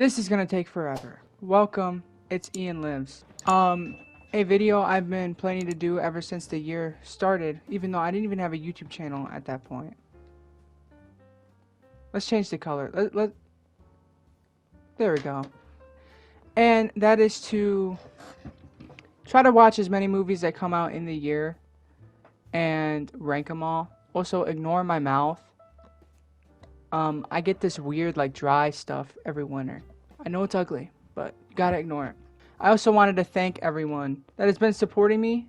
This is gonna take forever. Welcome, it's Ian Lives. A video I've been planning to do ever since the year started, even though I didn't even have a YouTube channel at that point. Let's change the color. There we go. And that is to try to watch as many movies that come out in the year and rank them all. Also, ignore my mouth. I get this weird, like, dry stuff every winter. I know it's ugly, but you gotta ignore it. I also wanted to thank everyone that has been supporting me.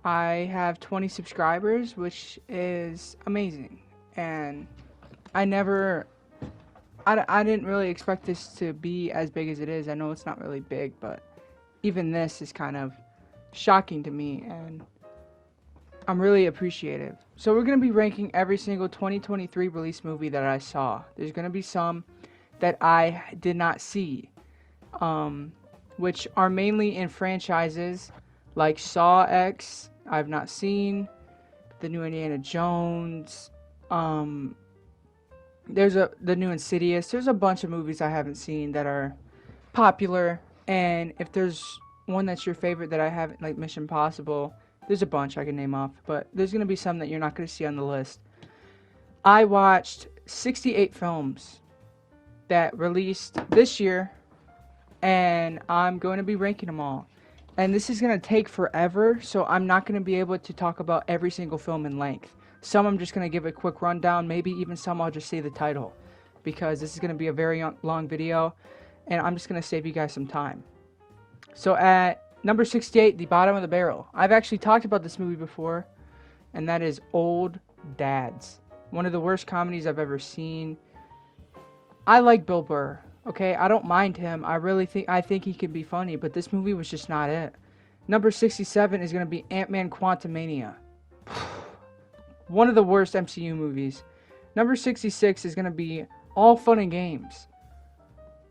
I have 20 subscribers, which is amazing. And I didn't really expect this to be as big as it is. I know it's not really big, but even this is kind of shocking to me, and I'm really appreciative. So we're going to be ranking every single 2023 release movie that I saw. There's going to be some that I did not see, which are mainly in franchises like Saw X, I've not seen, the new Indiana Jones, there's the new Insidious. There's a bunch of movies I haven't seen that are popular, and if there's one that's your favorite that I haven't, like Mission Impossible, there's a bunch I can name off, but there's going to be some that you're not going to see on the list. I watched 68 films that released this year, and I'm going to be ranking them all. And this is going to take forever, so I'm not going to be able to talk about every single film in length. Some I'm just going to give a quick rundown, maybe even some I'll just say the title, because this is going to be a very long video, and I'm just going to save you guys some time. So at number 68, The Bottom of the Barrel. I've actually talked about this movie before, and that is Old Dads. One of the worst comedies I've ever seen. I like Bill Burr, okay? I don't mind him. I think he can be funny, but this movie was just not it. Number 67 is going to be Ant-Man Quantumania. One of the worst MCU movies. Number 66 is going to be All Fun and Games.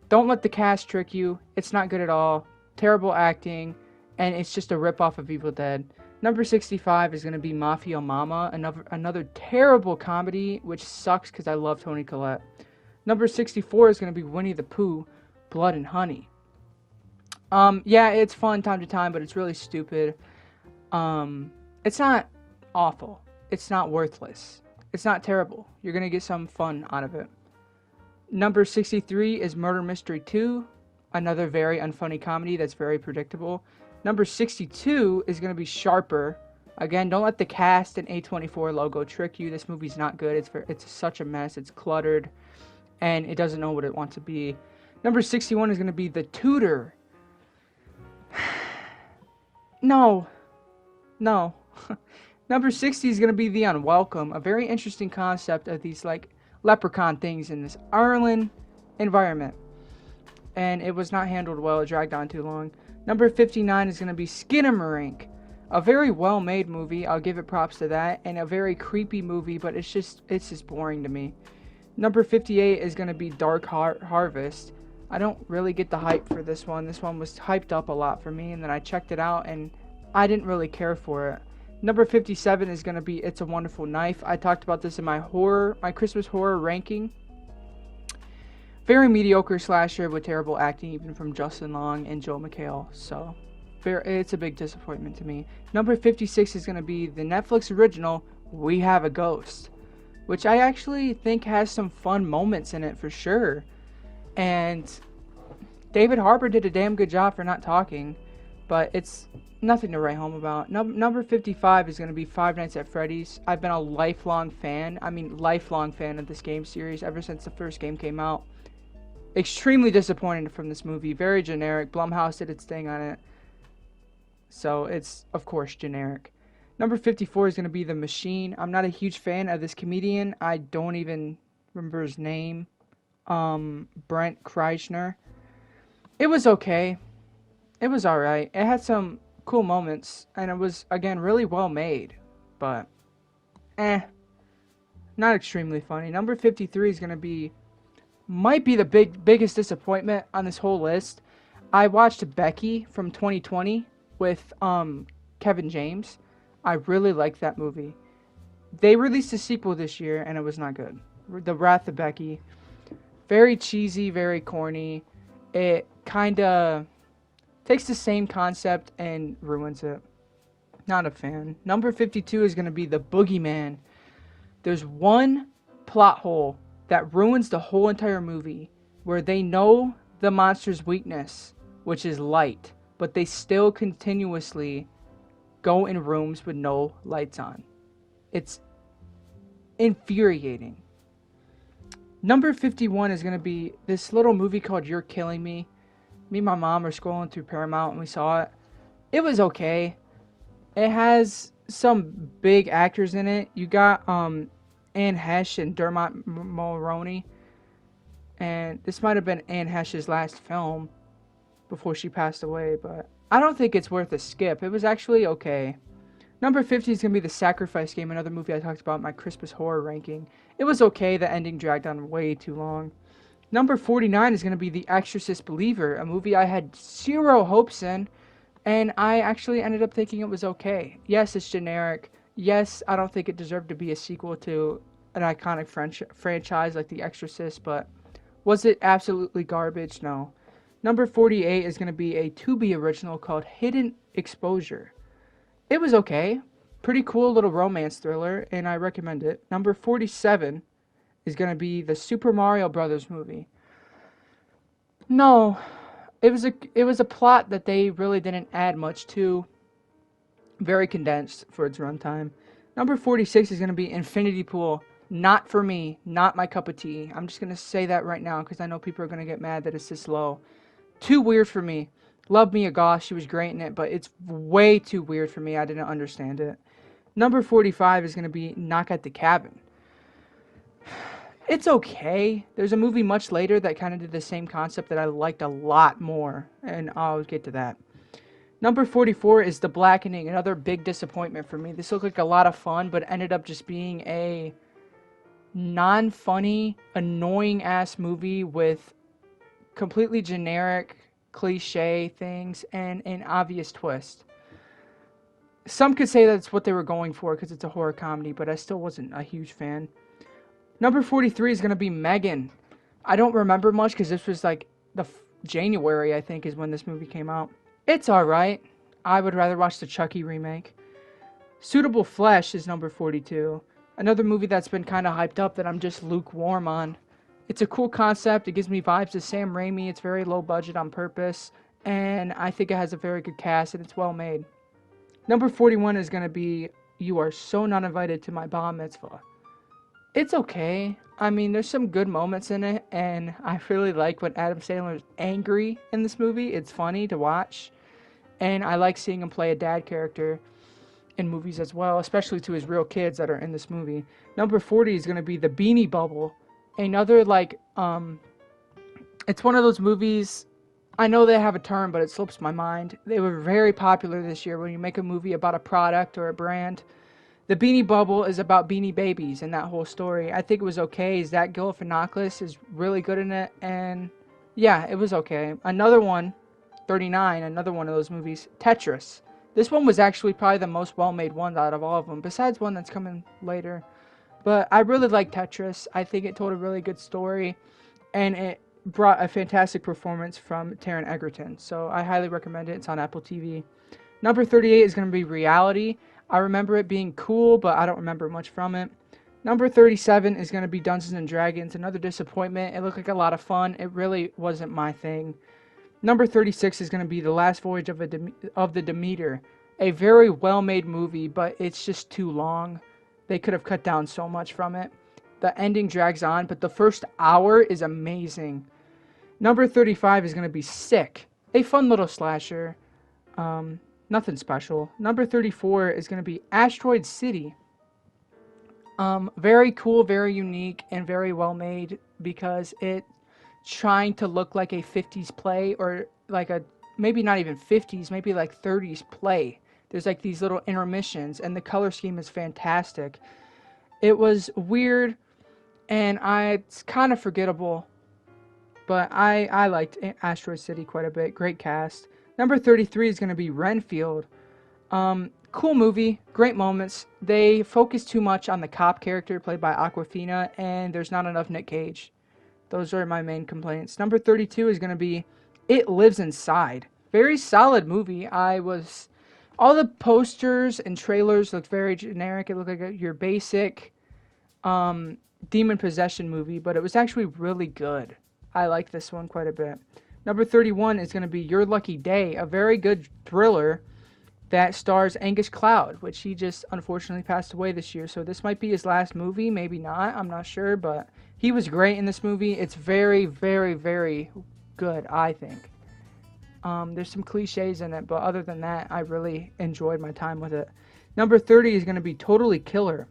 Don't let the cast trick you. It's not good at all. Terrible acting, and it's just a ripoff of Evil Dead. Number 65 is going to be Mafia Mama, another terrible comedy, which sucks because I love Toni Collette. Number 64 is going to be Winnie the Pooh, Blood and Honey. Yeah, it's fun time to time, but it's really stupid. It's not awful. It's not worthless. It's not terrible. You're going to get some fun out of it. Number 63 is Murder Mystery 2, another very unfunny comedy that's very predictable. Number 62 is going to be Sharper. Again, don't let the cast and A24 logo trick you. This movie's not good. It's such a mess. It's cluttered, and it doesn't know what it wants to be. Number 61 is going to be The Tutor. No. Number 60 is going to be The Unwelcome, a very interesting concept of these, like, leprechaun things in this Ireland environment. And it was not handled well. It dragged on too long. Number 59 is going to be Skinamarink, a very well-made movie. I'll give it props to that. And a very creepy movie, but it's just boring to me. Number 58 is going to be Dark Harvest. I don't really get the hype for this one. This one was hyped up a lot for me, and then I checked it out, and I didn't really care for it. Number 57 is going to be It's a Wonderful Knife. I talked about this in my Christmas horror ranking. Very mediocre slasher with terrible acting, even from Justin Long and Joel McHale. So, it's a big disappointment to me. Number 56 is going to be the Netflix original, We Have a Ghost, which I actually think has some fun moments in it for sure. And David Harbour did a damn good job for not talking, but it's nothing to write home about. Number 55 is going to be Five Nights at Freddy's. I've been a lifelong fan of this game series ever since the first game came out. Extremely disappointed from this movie. Very generic. Blumhouse did its thing on it, so it's, of course, generic. Number 54 is going to be The Machine. I'm not a huge fan of this comedian. I don't even remember his name. Brent Kreischer. It was okay. It was alright. It had some cool moments, and it was, again, really well made, but not extremely funny. Number 53 is going to might be the biggest disappointment on this whole list. I watched Becky from 2020 with Kevin James. I really liked that movie. They released a sequel this year, and it was not good. The Wrath of Becky. Very cheesy, very corny. It kind of takes the same concept and ruins it. Not a fan. Number 52 is going to be The Boogeyman. There's one plot hole that ruins the whole entire movie where they know the monster's weakness, which is light, but they still continuously go in rooms with no lights on. It's infuriating. Number 51 is going to be this little movie called You're Killing Me. Me and my mom were scrolling through Paramount and we saw it. It was okay. It has some big actors in it. You got Anne Hesh and Dermot Mulroney. And this might have been Anne Hesh's last film before she passed away, but I don't think it's worth a skip. It was actually okay. Number 50 is going to be The Sacrifice Game, another movie I talked about in my Christmas horror ranking. It was okay. The ending dragged on way too long. Number 49 is going to be The Exorcist Believer, a movie I had zero hopes in, and I actually ended up thinking it was okay. Yes, it's generic. Yes, I don't think it deserved to be a sequel to an iconic franchise like The Exorcist, but was it absolutely garbage? No. Number 48 is going to be a Tubi original called Hidden Exposure. It was okay. Pretty cool little romance thriller, and I recommend it. Number 47 is going to be the Super Mario Brothers movie. No, it was a plot that they really didn't add much to. Very condensed for its runtime. Number 46 is going to be Infinity Pool. Not for me. Not my cup of tea. I'm just going to say that right now because I know people are going to get mad that it's this low. Too weird for me. Love Mia Goth. She was great in it, but it's way too weird for me. I didn't understand it. Number 45 is going to be Knock at the Cabin. It's okay. There's a movie much later that kind of did the same concept that I liked a lot more, and I'll get to that. Number 44 is The Blackening, another big disappointment for me. This looked like a lot of fun, but ended up just being a non-funny, annoying-ass movie with completely generic, cliche things and an obvious twist. Some could say that's what they were going for because it's a horror comedy, but I still wasn't a huge fan. Number 43 is going to be Megan. I don't remember much because this was like January, I think, is when this movie came out. It's alright. I would rather watch the Chucky remake. Suitable Flesh is number 42. Another movie that's been kind of hyped up that I'm just lukewarm on. It's a cool concept. It gives me vibes of Sam Raimi. It's very low budget on purpose. And I think it has a very good cast and it's well made. Number 41 is going to be You Are So Not Invited to My Bar Mitzvah. It's okay. I mean, there's some good moments in it. And I really like when Adam Sandler is angry in this movie. It's funny to watch. And I like seeing him play a dad character in movies as well, especially to his real kids that are in this movie. Number 40 is going to be The Beanie Bubble. Another, it's one of those movies, I know they have a term, but it slips my mind. They were very popular this year when you make a movie about a product or a brand. The Beanie Bubble is about Beanie Babies and that whole story. I think it was okay. Zach Galifianakis is really good in it, and yeah, it was okay. Another one, 39, another one of those movies, Tetris. This one was actually probably the most well-made one out of all of them, besides one that's coming later. But I really like Tetris. I think it told a really good story, and it brought a fantastic performance from Taron Egerton. So I highly recommend it. It's on Apple TV. Number 38 is going to be Reality. I remember it being cool, but I don't remember much from it. Number 37 is going to be Dungeons and Dragons. Another disappointment. It looked like a lot of fun. It really wasn't my thing. Number 36 is going to be The Last Voyage of the Demeter. A very well-made movie, but it's just too long. They could have cut down so much from it. The ending drags on, but the first hour is amazing. Number 35 is going to be Sick. A fun little slasher. Nothing special. Number 34 is going to be Asteroid City. Very cool, very unique, and very well made because it trying to look like a 50s play or like a, maybe not even 50s, maybe like 30s play. There's like these little intermissions and the color scheme is fantastic. It was weird and it's kind of forgettable, but I liked Asteroid City quite a bit. Great cast. Number 33 is going to be Renfield. Cool movie, great moments. They focus too much on the cop character played by Awkwafina, and there's not enough Nick Cage. Those are my main complaints. Number 32 is going to be It Lives Inside. Very solid movie. All the posters and trailers looked very generic. It looked like your basic demon possession movie, but it was actually really good. I like this one quite a bit. Number 31 is going to be Your Lucky Day, a very good thriller that stars Angus Cloud, which he just unfortunately passed away this year. So this might be his last movie, maybe not, I'm not sure, but he was great in this movie. It's very, very, very good, I think. There's some cliches in it, but other than that, I really enjoyed my time with it. Number 30 is going to be Totally Killer.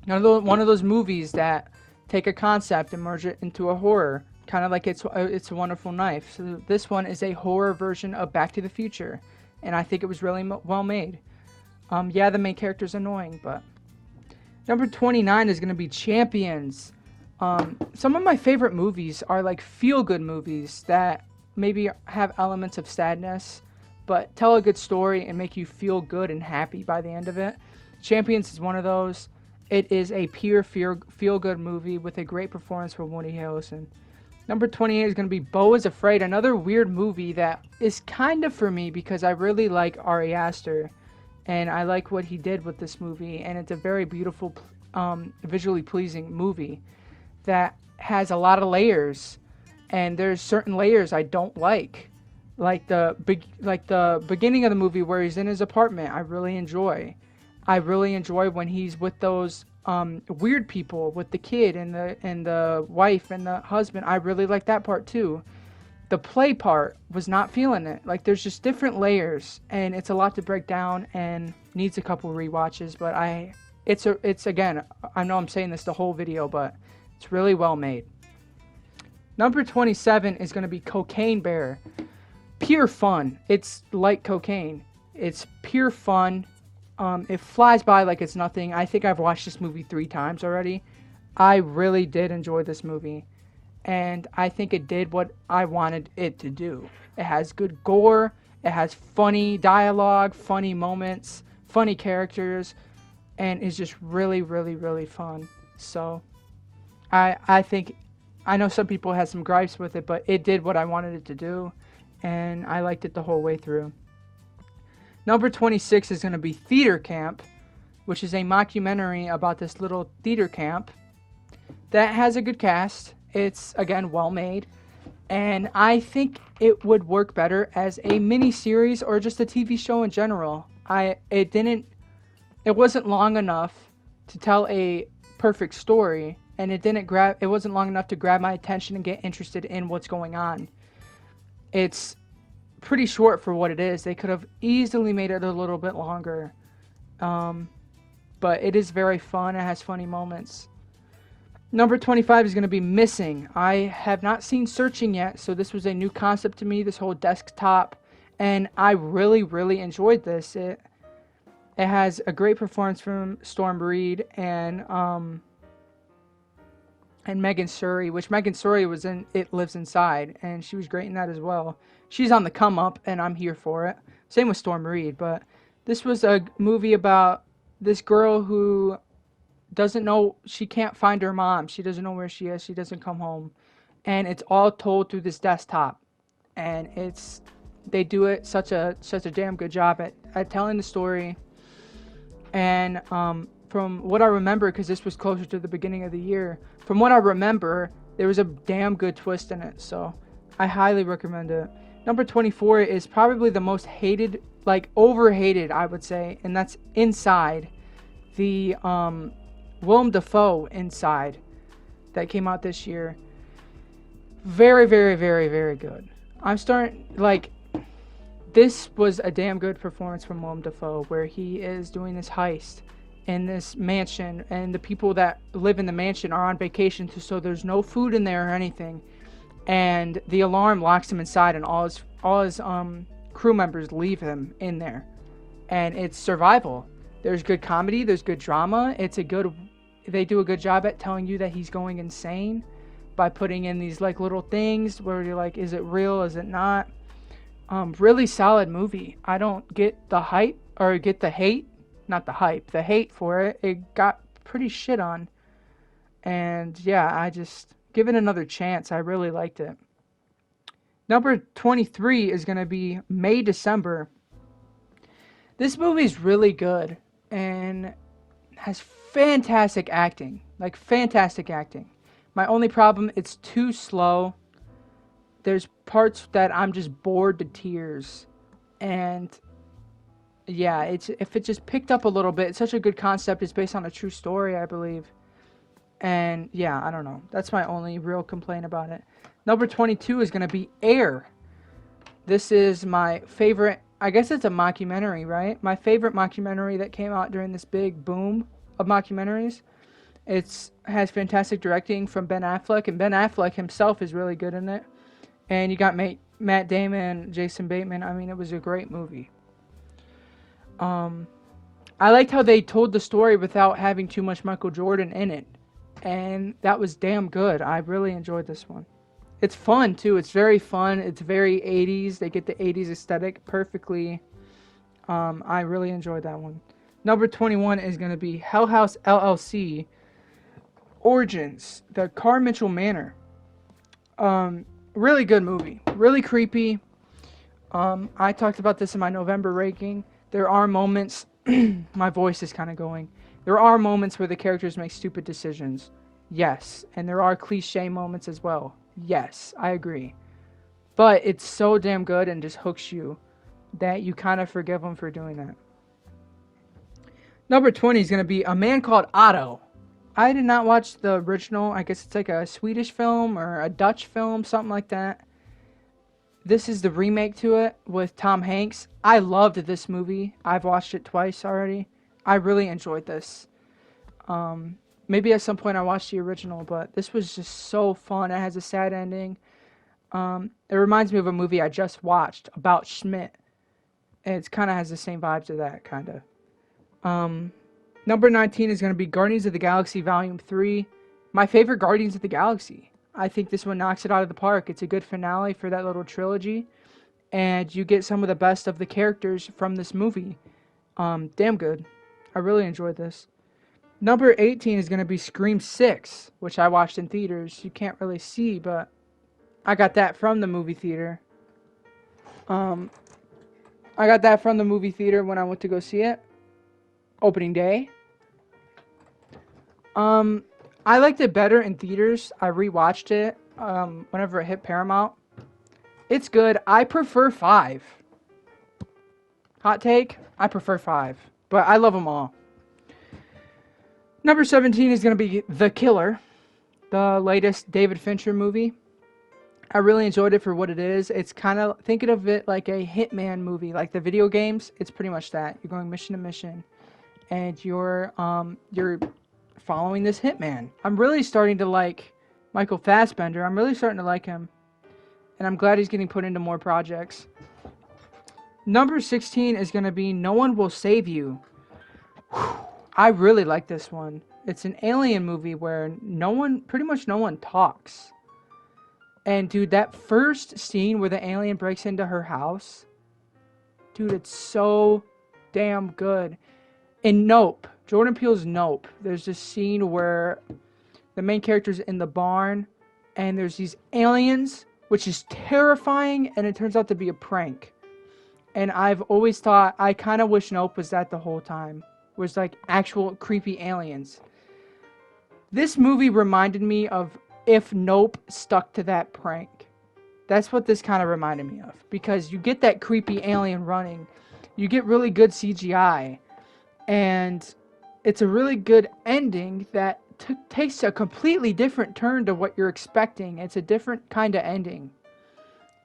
One of those movies that take a concept and merge it into a horror, kind of like It's a Wonderful Knife. So this one is a horror version of Back to the Future, and I think it was really well made. Yeah, the main character's annoying, but... Number 29 is going to be Champions. Some of my favorite movies are like feel-good movies that maybe have elements of sadness, but tell a good story and make you feel good and happy by the end of it. Champions is one of those. It is a pure feel-good movie with a great performance from Woody Harrelson. Number 28 is going to be Beau is Afraid, another weird movie that is kind of for me because I really like Ari Aster, and I like what he did with this movie, and it's a very beautiful, visually pleasing movie that has a lot of layers, and there's certain layers I don't like the beginning of the movie where he's in his apartment. I really enjoy when he's with those weird people, with the kid and the wife and the husband. I really like that part too. The play part was not feeling it. Like, there's just different layers, and it's a lot to break down and needs a couple rewatches. But it's again, I know I'm saying this the whole video, but it's really well made. Number 27 is going to be Cocaine Bear. Pure fun. It's like cocaine. It's pure fun. It flies by like it's nothing. I think I've watched this movie 3 times already. I really did enjoy this movie, and I think it did what I wanted it to do. It has good gore. It has funny dialogue, funny moments, funny characters, and it's just really, really, really fun. So I think, I know some people had some gripes with it, but it did what I wanted it to do, and I liked it the whole way through. Number 26 is going to be Theater Camp, which is a mockumentary about this little theater camp that has a good cast. It's, again, well made, and I think it would work better as a mini-series or just a TV show in general. It wasn't long enough to tell a perfect story, and it wasn't long enough to grab my attention and get interested in what's going on. It's pretty short for what it is. They could have easily made it a little bit longer, but it is very fun. It has funny moments. Number 25 is going to be Missing. I have not seen Searching yet, so this was a new concept to me, this whole desktop, and I really, really enjoyed this. It has a great performance from Storm Reed and Megan Surrey, which Megan Surrey was in It Lives Inside, and she was great in that as well. She's on the come up, and I'm here for it. Same with Storm Reed, but this was a movie about this girl who doesn't know, she can't find her mom. She doesn't know where she is. She doesn't come home. And it's all told through this desktop. And they do it such a damn good job at telling the story. And from what I remember, because this was closer to the beginning of the year, from what I remember, there was a damn good twist in it. So I highly recommend it. Number 24 is probably the most hated, like overhated, I would say, and that's Inside. The Willem Dafoe Inside that came out this year. Very, very, very, very good. This was a damn good performance from Willem Dafoe, where he is doing this heist in this mansion, and the people that live in the mansion are on vacation, so there's no food in there or anything, and the alarm locks him inside, and all his crew members leave him in there, and it's survival. There's good comedy, there's good drama. They do a good job at telling you that he's going insane by putting in these like little things where you're like, is it real, is it not? Really solid movie. I don't get the hype, or get the hate, not the hype, the hate for it. It got pretty shit on. And yeah, I just Give it another chance. I really liked it. Number 23 is going to be May December. This movie is really good and has fantastic acting. Like, fantastic acting. My only problem, it's too slow. There's parts that I'm just bored to tears. And yeah, if it just picked up a little bit, it's such a good concept. It's based on a true story, I believe. And yeah, I don't know. That's my only real complaint about it. Number 22 is going to be Air. This is my favorite, I guess it's a mockumentary, right? My favorite mockumentary that came out during this big boom of mockumentaries. It has fantastic directing from Ben Affleck, and Ben Affleck himself is really good in it. And you got Matt Damon, Jason Bateman. I mean, it was a great movie. I liked how they told the story without having too much Michael Jordan in it. And that was damn good. I really enjoyed this one. It's fun, too. It's very fun. It's very 80s. They get the 80s aesthetic perfectly. I really enjoyed that one. Number 21 is going to be Hell House LLC Origins, the Carr Mitchell Manor. Really good movie. Really creepy. I talked about this in my November ranking. There are moments... my voice is kind of going. There are moments where the characters make stupid decisions. Yes. And there are cliche moments as well. Yes, I agree. But it's so damn good and just hooks you that you kind of forgive them for doing that. Number 20 is going to be A Man Called Otto. I did not watch the original. I guess it's like a Swedish film or a Dutch film, something like that. This is the remake to it with Tom Hanks. I loved this movie. I've watched it twice already. I really enjoyed this. Maybe at some point I watched the original, but this was just so fun. It has a sad ending. It reminds me of a movie I just watched about Schmidt. And it kind of has the same vibes of that, kind of. Number 19 is going to be Guardians of the Galaxy Volume 3. My favorite Guardians of the Galaxy. I think this one knocks it out of the park. It's a good finale for that little trilogy. And you get some of the best of the characters from this movie. Damn good. I really enjoyed this. Number 18 is going to be Scream 6, which I watched in theaters. You can't really see, but I got that from the movie theater. I got that from the movie theater when I went to go see it. Opening day. I liked it better in theaters. I rewatched it whenever it hit Paramount. It's good. I prefer 5. Hot take? I prefer 5. But I love them all. Number 17 is going to be The Killer, the latest David Fincher movie. I really enjoyed it for what it is. It's kind of, thinking of it like a Hitman movie, like the video games. It's pretty much that. You're going mission to mission, and you're following this hitman. I'm really starting to like Michael Fassbender. I'm really starting to like him, and I'm glad he's getting put into more projects. Number 16 is going to be No One Will Save You. I really like this one. It's an alien movie where pretty much no one talks. And dude, that first scene where the alien breaks into her house, dude, it's so damn good. In Nope, Jordan Peele's Nope, there's this scene where the main character's in the barn, and there's these aliens, which is terrifying, and it turns out to be a prank. And I've always thought, I kind of wish Nope was that the whole time. Was like actual creepy aliens. This movie reminded me of if Nope stuck to that prank. That's what this kind of reminded me of. Because you get that creepy alien running. You get really good CGI. And it's a really good ending that takes a completely different turn to what you're expecting. It's a different kind of ending.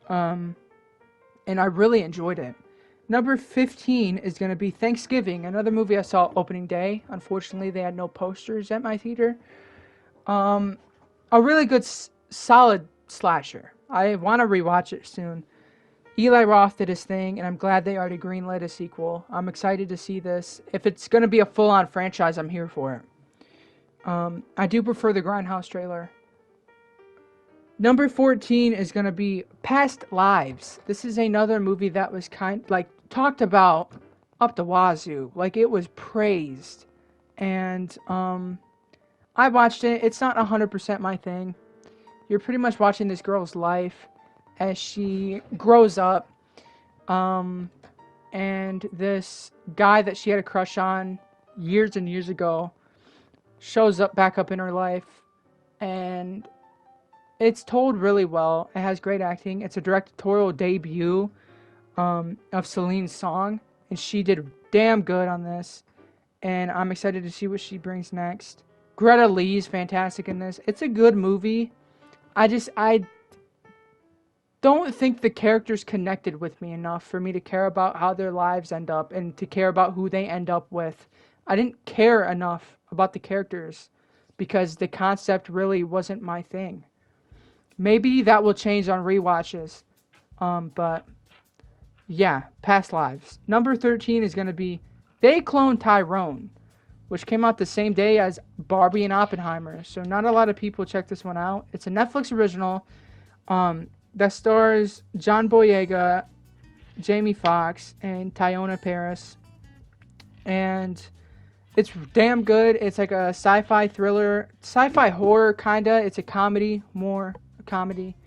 And I really enjoyed it. Number 15 is going to be Thanksgiving, another movie I saw opening day. Unfortunately, they had no posters at my theater. A really good, solid slasher. I want to rewatch it soon. Eli Roth did his thing, and I'm glad they already greenlit a sequel. I'm excited to see this. If it's going to be a full-on franchise, I'm here for it. I do prefer the Grindhouse trailer. Number 14 is going to be Past Lives. This is another movie that was talked about up the wazoo. Like, it was praised. And I watched it. It's not 100% my thing. you're pretty much watching this girl's life as she grows up. And this guy that she had a crush on years and years ago shows up back up in her life, and it's told really well. It has great acting. It's a directorial debut of Celine Song, and she did damn good on this, and I'm excited to see what she brings next. Greta Lee's fantastic in this. It's a good movie. I don't think the characters connected with me enough for me to care about how their lives end up and to care about who they end up with. I didn't care enough about the characters because the concept really wasn't my thing. Maybe that will change on rewatches. But yeah, past lives. Number 13 is going to be They Cloned Tyrone, which came out the same day as Barbie and Oppenheimer. So not a lot of people check this one out. It's a Netflix original that stars John Boyega, Jamie Foxx, and Teyonah Parris. And it's damn good. It's like a sci-fi thriller, sci-fi horror kinda. It's a comedy, more a comedy.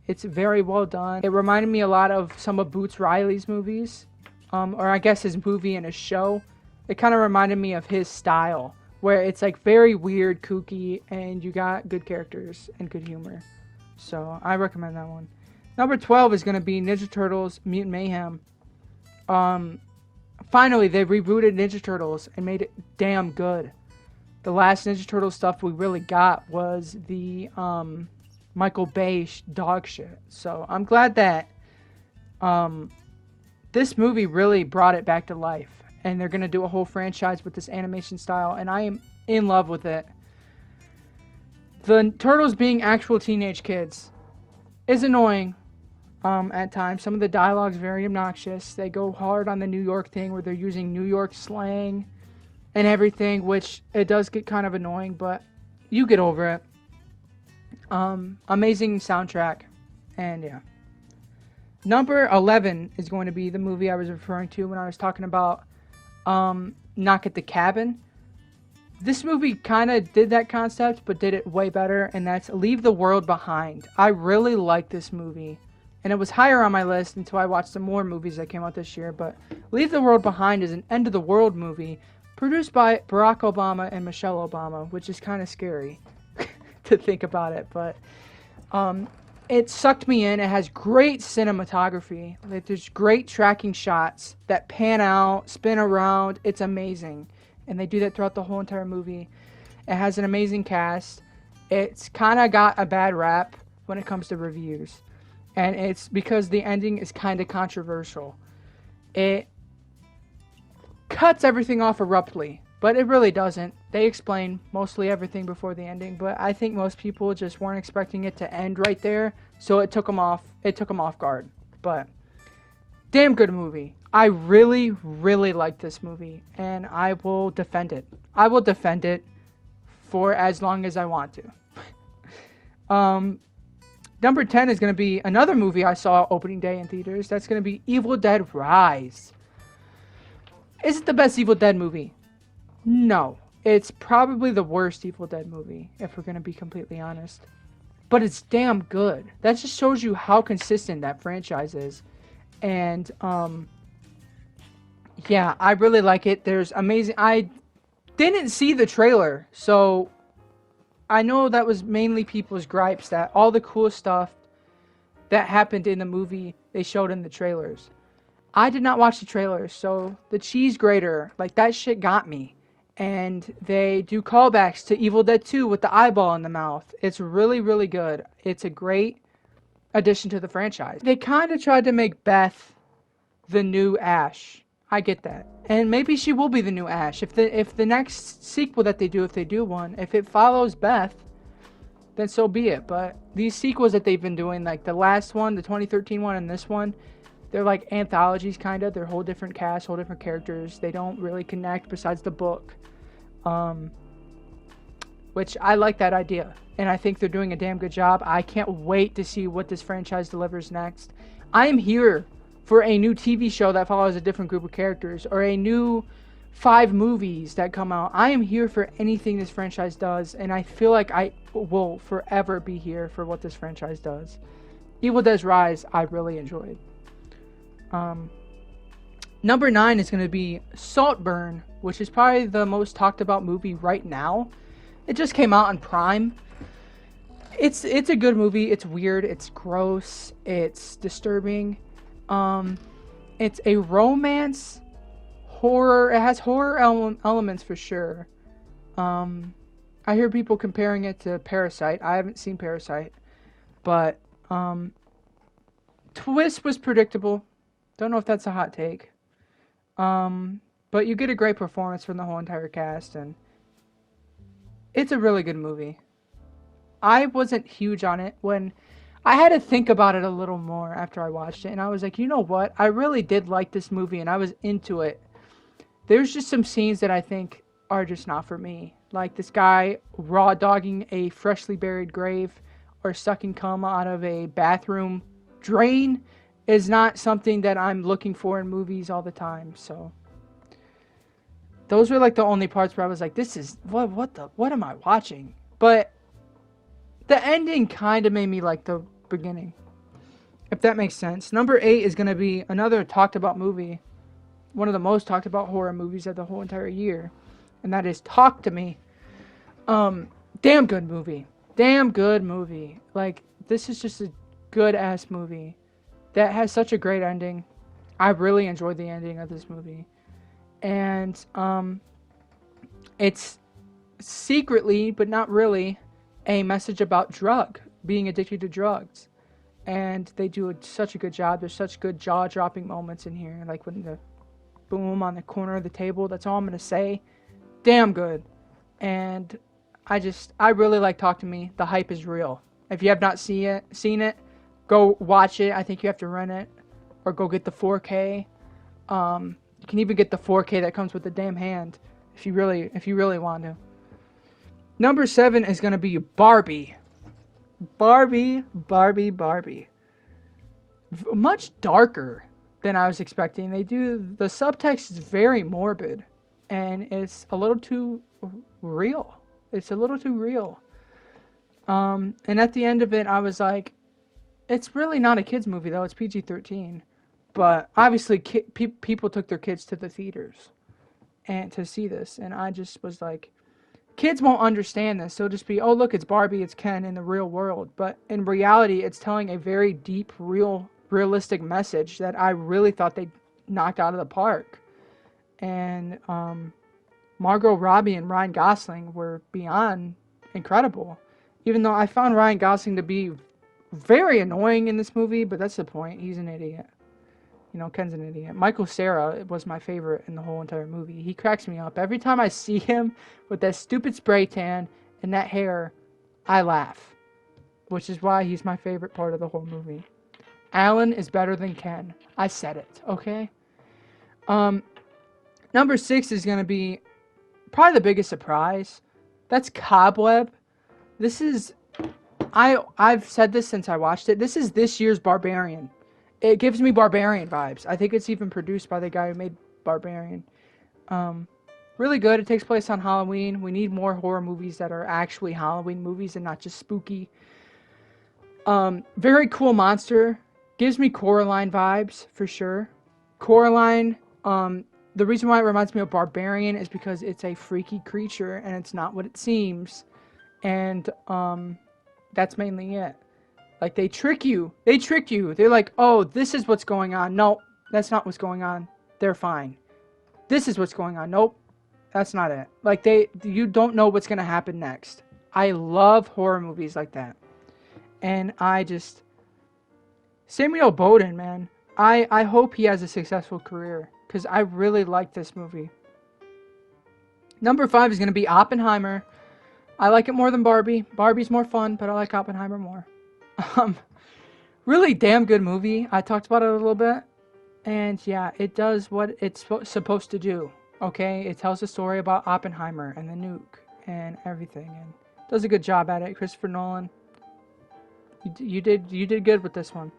It's very well done. It reminded me a lot of some of Boots Riley's movies, or I guess his movie and his show. It kind of reminded me of his style, where it's like very weird, kooky, and you got good characters and good humor. So I recommend that one. Number 12 is going to be Ninja Turtles Mutant Mayhem. Finally, they rebooted Ninja Turtles and made it damn good. The last Ninja Turtle stuff we really got was the Michael Bay dog shit. So I'm glad that this movie really brought it back to life. And they're going to do a whole franchise with this animation style. And I am in love with it. The Turtles being actual teenage kids is annoying at times. Some of the dialogue's very obnoxious. They go hard on the New York thing where they're using New York slang and everything, which it does get kind of annoying, but you get over it. Amazing soundtrack, and yeah. Number 11 is going to be the movie I was referring to when I was talking about Knock at the Cabin. This movie kind of did that concept, but did it way better, and that's Leave the World Behind. I really like this movie, and it was higher on my list until I watched some more movies that came out this year, but Leave the World Behind is an end-of-the-world movie produced by Barack Obama and Michelle Obama, which is kind of scary to think about it, but it sucked me in. It has great cinematography. Like, there's great tracking shots that pan out, spin around. It's amazing. And they do that throughout the whole entire movie. It has an amazing cast. It's kind of got a bad rap when it comes to reviews. And it's because the ending is kind of controversial. It cuts everything off abruptly, but it really doesn't. They explain mostly everything before the ending, but I think most people just weren't expecting it to end right there, so it took them off guard. But damn good movie. I really, really like this movie, and I will defend it. I will defend it for as long as I want to. Number 10 is going to be another movie I saw opening day in theaters. That's going to be Evil Dead Rise. Is it the best Evil Dead movie? No. It's probably the worst Evil Dead movie, if we're going to be completely honest. But it's damn good. That just shows you how consistent that franchise is. And, yeah, I really like it. There's amazing... I didn't see the trailer, so I know that was mainly people's gripes, that all the cool stuff that happened in the movie, they showed in the trailers. I did not watch the trailers, so the cheese grater, like, that shit got me. And they do callbacks to Evil Dead 2 with the eyeball in the mouth. It's really, really good. It's a great addition to the franchise. They kind of tried to make Beth the new Ash. I get that. And maybe she will be the new Ash. If the next sequel that they do, if they do one, if it follows Beth, then so be it. But these sequels that they've been doing, like the last one, the 2013 one, and this one, they're like anthologies, kind of. They're whole different casts, whole different characters. They don't really connect besides the book. Which I like that idea. And I think they're doing a damn good job. I can't wait to see what this franchise delivers next. I am here for a new TV show that follows a different group of characters. Or a new 5 movies that come out. I am here for anything this franchise does, and I feel like I will forever be here for what this franchise does. Evil Dead Rise, I really enjoyed. Number 9 is going to be Saltburn, which is probably the most talked about movie right now. It just came out on Prime. It's a good movie. It's weird. It's gross. It's disturbing. It's a romance horror. It has horror elements for sure. I hear people comparing it to Parasite. I haven't seen Parasite, but twist was predictable. Don't know if that's a hot take. But you get a great performance from the whole entire cast, and it's a really good movie. I wasn't huge on it when I had to think about it a little more after I watched it, and I was like, you know what? I really did like this movie, and I was into it. There's just some scenes that I think are just not for me. Like this guy raw dogging a freshly buried grave or sucking cum out of a bathroom drain is not something that I'm looking for in movies all the time. So those were like the only parts where I was like, this is what am I watching? But the ending kind of made me like the beginning, if that makes sense. Number 8 is going to be another talked about movie, one of the most talked about horror movies of the whole entire year, and that is Talk to Me. Damn good movie. Like, this is just a good ass movie that has such a great ending. I really enjoyed the ending of this movie, and it's secretly, but not really, a message about being addicted to drugs. And they do such a good job. There's such good jaw-dropping moments in here. Like when the boom on the corner of the table. That's all I'm going to say. Damn good. And I really like Talk to Me. The hype is real. If you have not seen it, go watch it. I think you have to rent it. Or go get the 4K. You can even get the 4K that comes with the damn hand. If you really want to. Number 7 is going to be Barbie. Barbie. Much darker than I was expecting. The subtext is very morbid. And it's a little too real. And at the end of it, I was like, it's really not a kid's movie, though. It's PG-13. But obviously, people took their kids to the theaters and to see this. And I just was like, kids won't understand this. They'll just be, oh, look, it's Barbie, it's Ken in the real world. But in reality, it's telling a very deep, realistic message that I really thought they knocked out of the park. And Margot Robbie and Ryan Gosling were beyond incredible. Even though I found Ryan Gosling to be very annoying in this movie, but that's the point. He's an idiot. You know, Ken's an idiot. Michael Cera was my favorite in the whole entire movie. He cracks me up. Every time I see him with that stupid spray tan and that hair, I laugh. Which is why he's my favorite part of the whole movie. Alan is better than Ken. I said it, okay? Number 6 is going to be probably the biggest surprise. That's Cobweb. This is... I've said this since I watched it. This is this year's Barbarian. It gives me Barbarian vibes. I think it's even produced by the guy who made Barbarian. Really good. It takes place on Halloween. We need more horror movies that are actually Halloween movies and not just spooky. Very cool monster. Gives me Coraline vibes, for sure. Coraline, the reason why it reminds me of Barbarian is because it's a freaky creature and it's not what it seems. And that's mainly it. Like, they trick you. They're like, oh, this is what's going on. No, that's not what's going on. They're fine. This is what's going on. Nope, that's not it. Like, you don't know what's going to happen next. I love horror movies like that. And Samuel Bowden, man. I hope he has a successful career. Because I really like this movie. Number 5 is going to be Oppenheimer. I like it more than Barbie. Barbie's more fun, but I like Oppenheimer more. Really damn good movie. I talked about it a little bit. And yeah, it does what it's supposed to do. Okay? It tells a story about Oppenheimer and the nuke and everything. And does a good job at it. Christopher Nolan. You did good with this one.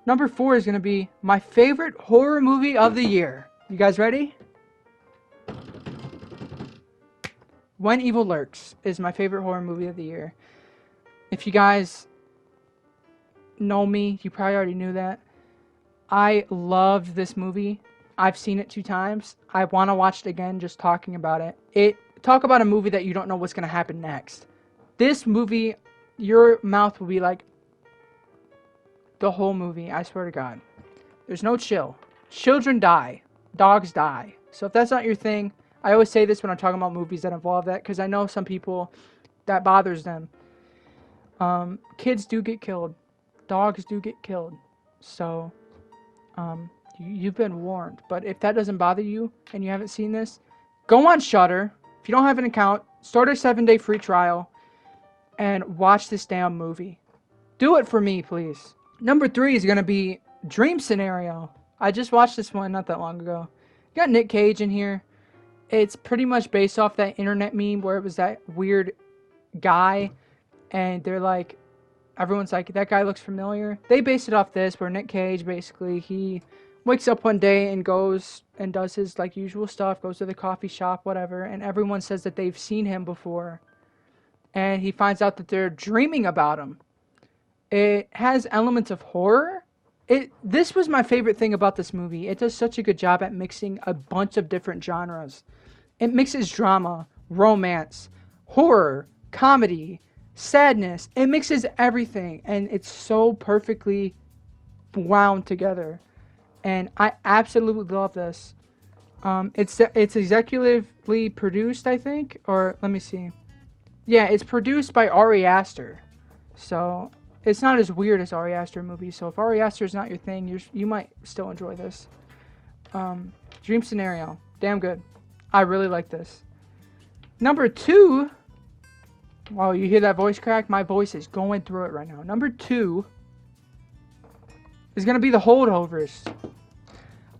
Number 4 is going to be my favorite horror movie of the year. You guys ready? When Evil Lurks is my favorite horror movie of the year. If you guys know me, you probably already knew that. I loved this movie. I've seen it 2 times. I want to watch it again just talking about it. Talk about a movie that you don't know what's going to happen next. This movie, your mouth will be like the whole movie, I swear to God. There's no chill. Children die. Dogs die. So if that's not your thing, I always say this when I'm talking about movies that involve that, because I know some people, that bothers them. Kids do get killed. Dogs do get killed. So, you've been warned. But if that doesn't bother you, and you haven't seen this, go on Shudder. If you don't have an account, start a 7-day free trial, and watch this damn movie. Do it for me, please. Number 3 is going to be Dream Scenario. I just watched this one not that long ago. You got Nick Cage in here. It's pretty much based off that internet meme where it was that weird guy, and they're like, everyone's like, that guy looks familiar. They based it off this, where Nick Cage, basically, he wakes up one day and goes and does his like usual stuff, goes to the coffee shop, whatever, and everyone says that they've seen him before. And he finds out that they're dreaming about him. It has elements of horror. This was my favorite thing about this movie. It does such a good job at mixing a bunch of different genres. It mixes drama, romance, horror, comedy, sadness. It mixes everything, and it's so perfectly wound together. And I absolutely love this. It's executively produced, I think, or let me see. Yeah, it's produced by Ari Aster. So it's not as weird as Ari Aster movies. So if Ari Aster is not your thing, you might still enjoy this. Dream Scenario, damn good. I really like this. Number 2. Wow, you hear that voice crack? My voice is going through it right now. Number 2 is gonna be The Holdovers.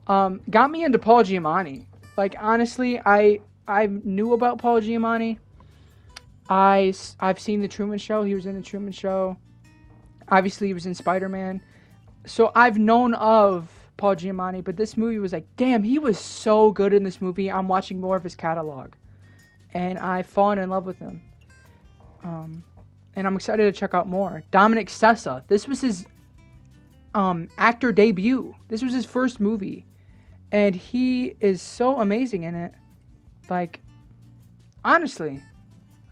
Got me into Paul Giamatti. Like, honestly, I knew about Paul Giamatti. I've seen The Truman Show. He was in The Truman Show. Obviously, he was in Spider-Man. So I've known of Paul Giamatti, but this movie was like, damn, he was so good in this movie. I'm watching more of his catalog. And I've fallen in love with him. And I'm excited to check out more. Dominic Sessa. This was his actor debut. This was his first movie. And he is so amazing in it. Like, honestly,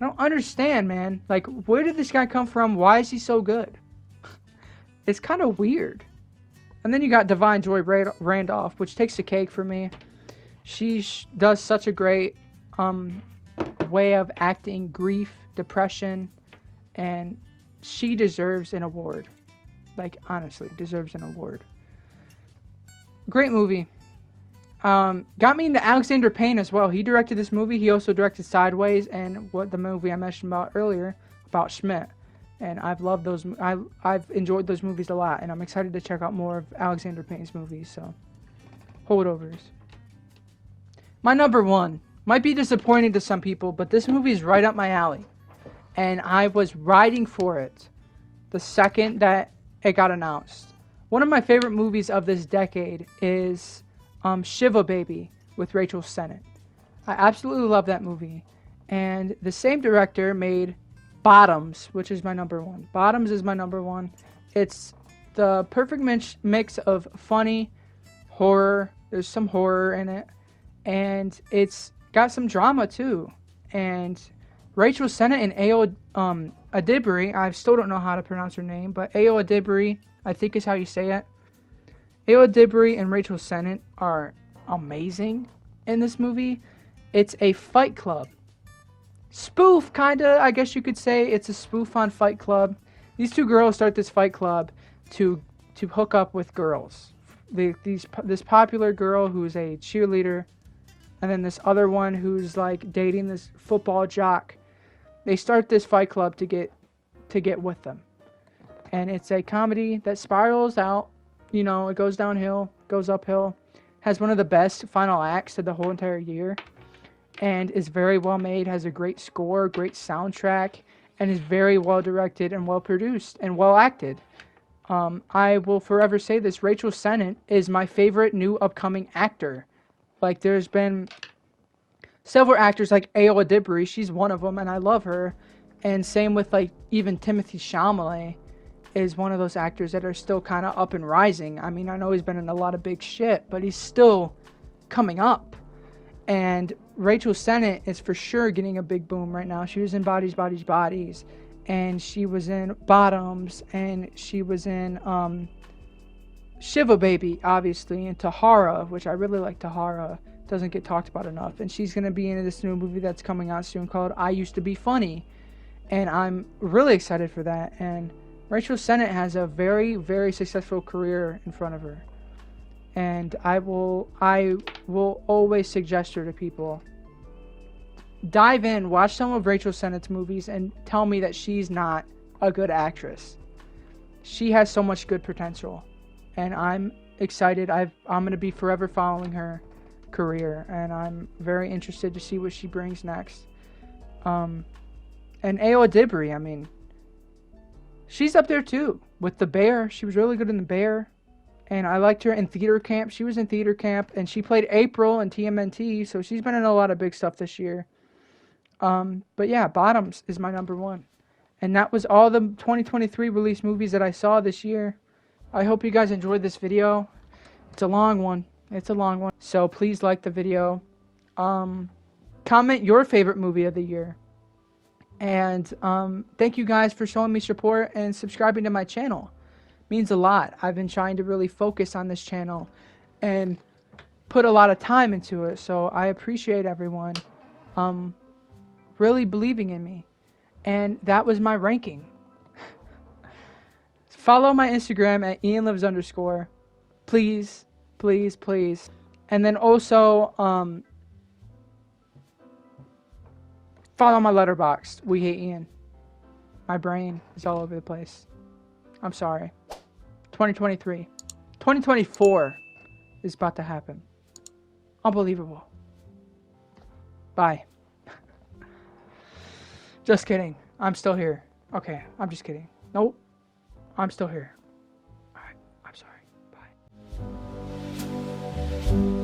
I don't understand, man. Like, where did this guy come from? Why is he so good? It's kind of weird. And then you got Divine Joy Randolph, which takes the cake for me. She does such a great way of acting grief, depression, and she deserves an award. Like, honestly, deserves an award. Great movie. Got me into Alexander Payne as well. He directed this movie. He also directed Sideways and what the movie I mentioned about earlier about Schmidt. And I've loved those. I've enjoyed those movies a lot, and I'm excited to check out more of Alexander Payne's movies. So, Holdovers. My number 1 might be disappointing to some people, but this movie is right up my alley, and I was riding for it the second that it got announced. One of my favorite movies of this decade is Shiva Baby with Rachel Sennett. I absolutely love that movie, and the same director made Bottoms, which is my number 1. Bottoms is my number 1. It's the perfect mix of funny, horror. There's some horror in it, and it's got some drama too. And Rachel Sennett and Ayo Adibri, I still don't know how to pronounce her name, but Ayo Adibri, I think is how you say it. Ayo Adibri and Rachel Sennett are amazing in this movie. It's a Fight Club spoof, kinda, I guess you could say. It's a spoof on Fight Club. These 2 girls start this Fight Club to hook up with girls. This popular girl who's a cheerleader, and then this other one who's like dating this football jock. They start this Fight Club to get with them, and it's a comedy that spirals out. You know, it goes downhill, goes uphill. Has one of the best final acts of the whole entire year. And is very well made, has a great score, great soundtrack, and is very well directed and well produced and well acted. I will forever say this, Rachel Sennett is my favorite new upcoming actor. Like, there's been several actors like Aola Dibri, she's one of them, and I love her. And same with like even Timothy Chalamet is one of those actors that are still kind of up and rising. I mean, I know he's been in a lot of big shit, but he's still coming up. And Rachel Sennett is for sure getting a big boom right now. She was in Bodies, Bodies, Bodies, and she was in Bottoms, and she was in Shiva Baby, obviously, and Tahara, which I really like. Tahara doesn't get talked about enough. And she's going to be in this new movie that's coming out soon called I Used to Be Funny. And I'm really excited for that. And Rachel Sennett has a very, very successful career in front of her. And I will always suggest her to people. Dive in, watch some of Rachel Sennett's movies, and tell me that she's not a good actress. She has so much good potential. And I'm excited. I'm going to be forever following her career. And I'm very interested to see what she brings next. And Aola Dibri, I mean, she's up there too. With The Bear, she was really good in The Bear. And I liked her in Theater Camp. She was in Theater Camp, and she played April in TMNT, so she's been in a lot of big stuff this year. But yeah, Bottoms is my number one. And that was all the 2023 released movies that I saw this year. I hope you guys enjoyed this video. It's a long one. So please like the video. Comment your favorite movie of the year. And thank you guys for showing me support and subscribing to my channel. Means a lot. I've been trying to really focus on this channel and put a lot of time into it. So I appreciate everyone really believing in me. And that was my ranking. Follow my Instagram at ianlives_. Please, please, please. And then also follow my Letterboxd. We Hate Ian. My brain is all over the place. I'm sorry. 2023. 2024 is about to happen. Unbelievable. Bye. Just kidding. I'm still here. Okay, I'm just kidding. Nope. I'm still here. Alright, I'm sorry. Bye.